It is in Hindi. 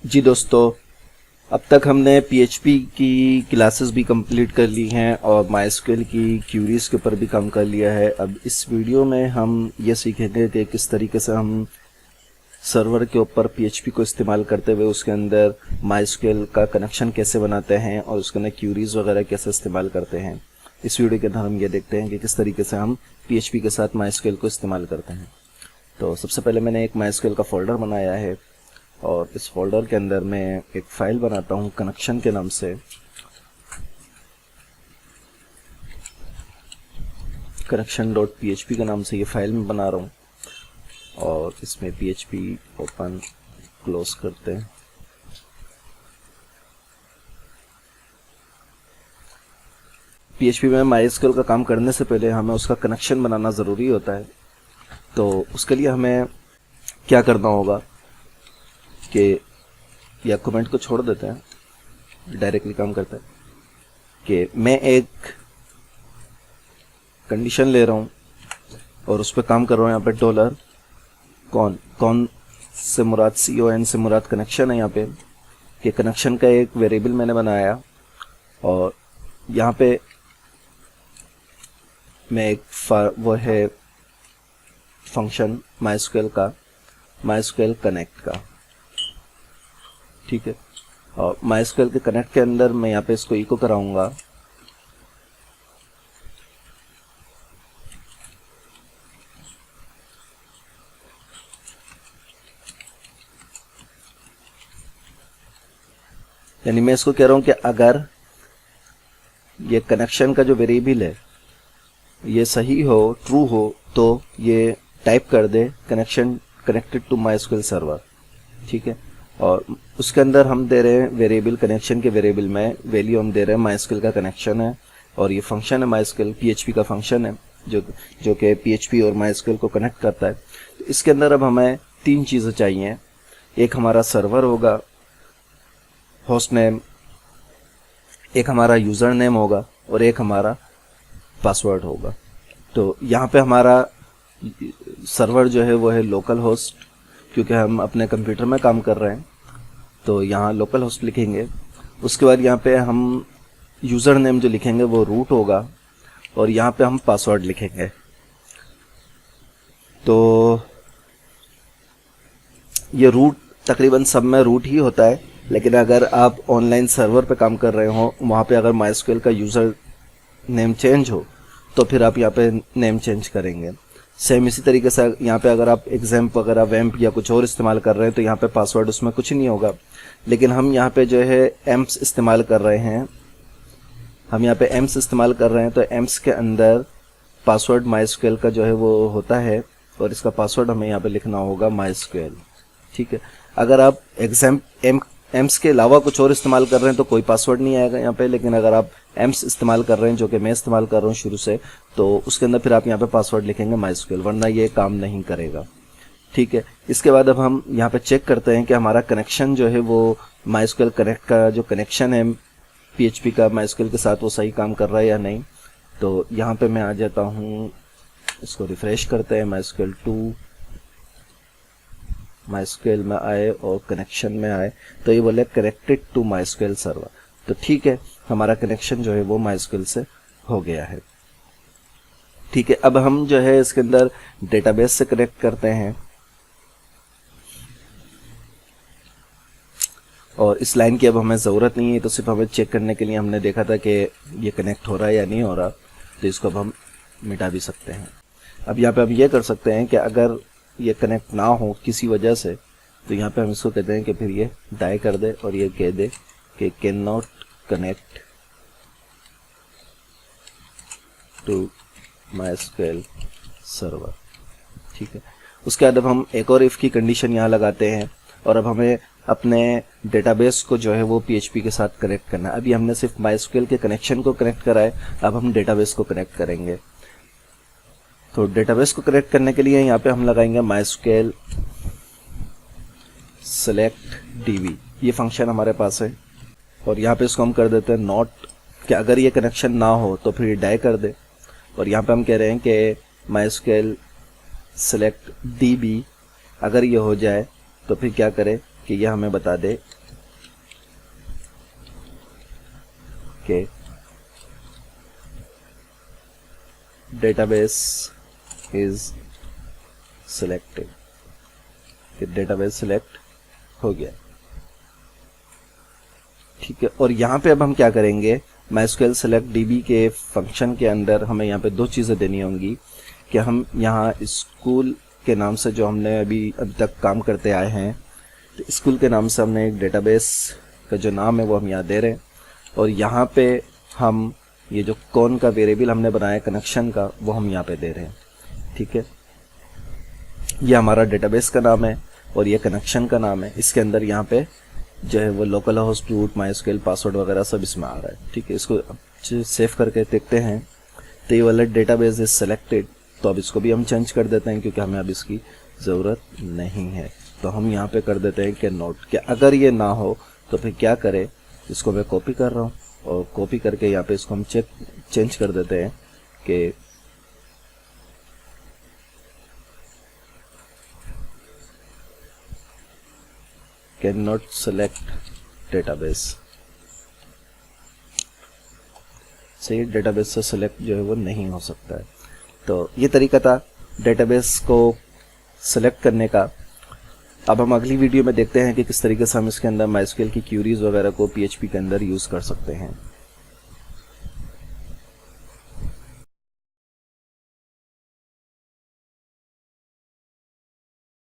जी दोस्तों, अब तक हमने पीएचपी की क्लासेस भी कंप्लीट कर ली हैं और माइस्क्वेल की क्यूरीज के ऊपर भी काम कर लिया है। अब इस वीडियो में हम ये सीखेंगे कि किस तरीके से हम सर्वर के ऊपर पीएचपी को इस्तेमाल करते हुए उसके अंदर माइस्क्वेल का कनेक्शन कैसे बनाते हैं और उसके अंदर क्यूरीज वगैरह कैसे इस्तेमाल करते हैं। इस वीडियो के अंदर हम ये देखते हैं कि किस तरीके से हम पीएचपी के साथ माइस्क्वेल को इस्तेमाल करते हैं। तो सबसे पहले मैंने एक माइस्क्वेल का फोल्डर बनाया है और इस फोल्डर के अंदर मैं एक फाइल बनाता हूँ कनेक्शन के नाम से। कनेक्शन.php के नाम से ये फाइल मैं बना रहा हूँ और इसमें php ओपन क्लोज करते हैं। php में माइस्क्वेल का काम करने से पहले हमें उसका कनेक्शन बनाना ज़रूरी होता है। तो उसके लिए हमें क्या करना होगा कि या कमेंट को छोड़ देते हैं, डायरेक्टली काम करता है कि मैं एक कंडीशन ले रहा हूँ और उस पर काम कर रहा हूँ। यहाँ पे डॉलर कौन से मुराद CON से मुराद कनेक्शन है। यहाँ पे कि कनेक्शन का एक वेरिएबल मैंने बनाया और यहाँ पे मैं एक वो है फंक्शन माइस्क्वेल कनेक्ट का, ठीक है। और माइस्क्वेल के कनेक्ट के अंदर मैं यहाँ पे इसको इको कराऊंगा यानी मैं इसको कह रहा हूँ कि अगर ये कनेक्शन का जो वेरिएबल है ये सही हो, ट्रू हो, तो ये टाइप कर दे connection connected to MySQL server, ठीक है। और उसके अंदर हम दे रहे हैं वेरिएबल, कनेक्शन के वेरिएबल में वैल्यू हम दे रहे हैं माइस्क्वेल का कनेक्शन है और ये फंक्शन है माइस्क्वेल पीएचपी का फंक्शन है जो कि पीएचपी और माइस्क्वेल को कनेक्ट करता है। तो इसके अंदर अब हमें तीन चीज़ें चाहिए। एक हमारा सर्वर होगा, होस्ट नेम, एक हमारा यूज़र नेम होगा और एक हमारा पासवर्ड होगा। तो यहाँ पे हमारा सर्वर जो है वो है लोकल होस्ट, क्योंकि हम अपने कंप्यूटर में काम कर रहे हैं तो यहाँ लोकल होस्ट लिखेंगे। उसके बाद यहाँ पे हम यूज़र नेम जो लिखेंगे वो रूट होगा और यहाँ पे हम पासवर्ड लिखेंगे। तो ये रूट तकरीबन सब में रूट ही होता है, लेकिन अगर आप ऑनलाइन सर्वर पे काम कर रहे हो वहाँ पे अगर माइस्क्वेल का यूज़र नेम चेंज हो तो फिर आप यहाँ पे नेम चेंज करेंगे। सेम इसी तरीके से यहाँ पे अगर आप एग्जाम्प वगैरह वैम्प या कुछ और इस्तेमाल कर रहे हैं तो यहाँ पे पासवर्ड उसमें कुछ नहीं होगा। लेकिन हम यहाँ पे जो है एम्स इस्तेमाल कर रहे हैं, तो एम्स के अंदर पासवर्ड माइस्क्वेल का जो है वो होता है और इसका पासवर्ड हमें यहाँ पे लिखना होगा माइस्क्वेल, ठीक है। अगर आप एम्स के अलावा कुछ और इस्तेमाल कर रहे हैं तो कोई पासवर्ड नहीं आएगा यहाँ पे, लेकिन अगर आप एम्स इस्तेमाल कर रहे हैं जो कि मैं इस्तेमाल कर रहा हूँ शुरू से, तो उसके अंदर फिर आप यहाँ पे पासवर्ड लिखेंगे माइस्क्वेल, वरना ये काम नहीं करेगा, ठीक है। इसके बाद अब हम यहाँ पे चेक करते हैं कि हमारा कनेक्शन जो है वो माइस्क्वेल कनेक्ट का जो कनेक्शन है पीएचपी का माइस्क्वेल के साथ वो सही काम कर रहा है या नहीं। तो यहाँ पे मैं आ जाता हूँ, इसको रिफ्रेश करते हैं, माइस्क्वेल में आए और कनेक्शन में आए तो ये बोले कनेक्टेड टू माइस्क्वेल सर्वर। तो ठीक है, हमारा कनेक्शन जो है वो माइस्क्वेल से हो गया है, ठीक है। अब हम जो है इसके अंदर डेटाबेस से कनेक्ट करते हैं और इस लाइन की अब हमें ज़रूरत नहीं है, तो सिर्फ हमें चेक करने के लिए हमने देखा था कि ये कनेक्ट हो रहा है या नहीं हो रहा, तो इसको अब हम मिटा भी सकते हैं। अब यहाँ पे हम ये कर सकते हैं कि अगर ये कनेक्ट ना हो किसी वजह से तो यहाँ पे हम इसको कहते हैं कि फिर ये डाई कर दे और ये कह दे कि cannot connect to MySQL server, ठीक है। उसके बाद अब हम एक और इफ़ की कंडीशन यहाँ लगाते हैं और अब हमें अपने डेटाबेस को जो है वो पीएचपी के साथ कनेक्ट करना है। अभी हमने सिर्फ माइस्क्वेल के कनेक्शन को कनेक्ट करा है, अब हम डेटाबेस को कनेक्ट करेंगे। तो डेटाबेस को कनेक्ट करने के लिए यहाँ पे हम लगाएंगे माइस्क्वेल सेलेक्ट DB, ये फंक्शन हमारे पास है और यहाँ पे इसको हम कर देते हैं नॉट, कि अगर ये कनेक्शन ना हो तो फिर डाई कर दे। और यहाँ पे हम कह रहे हैं कि माइस्क्वेल सेलेक्ट DB, अगर ये हो जाए तो फिर क्या करे कि यह हमें बता दे कि डेटाबेस इज सिलेक्टेड, कि डेटाबेस सिलेक्ट हो गया। ठीक है, और यहाँ पे अब हम क्या करेंगे, MySQL select DB के फंक्शन के अंदर हमें यहाँ पे दो चीज़ें देनी होंगी कि हम यहाँ स्कूल के नाम से जो हमने अभी तक काम करते आए हैं, तो स्कूल के नाम से हमने एक डेटाबेस का जो नाम है वो हम यहाँ दे रहे हैं, और यहाँ पे हम ये जो कौन का वेरिएबल हमने बनाया कनेक्शन का वो हम यहाँ पे दे रहे हैं। ठीक है, ये हमारा डेटाबेस का नाम है और ये कनेक्शन का नाम है। इसके अंदर यहाँ पे जो है वो local host, root, MySQL password वगैरह सब इसमें आ रहा है। ठीक है, इसको सेव करके देखते हैं तो ये वाला डेटाबेस इज सेलेक्टेड, तो अब इसको भी हम चेंज कर देते हैं क्योंकि हमें अब इसकी ज़रूरत नहीं है। तो हम यहाँ पे कर देते हैं कि नोट, कि अगर ये ना हो तो फिर क्या करें, इसको मैं कॉपी कर रहा हूँ और कॉपी करके यहाँ पे इसको हम चेंज कर देते हैं कि कैन नॉट सेलेक्ट डेटाबेस से, डेटाबेस से सेलेक्ट जो है वो नहीं हो सकता है। तो ये तरीका था डेटाबेस को सेलेक्ट करने का। अब हम अगली वीडियो में देखते हैं कि किस तरीके से हम इसके अंदर MySQL की क्यूरीज वगैरह को PHP के अंदर यूज़ कर सकते हैं।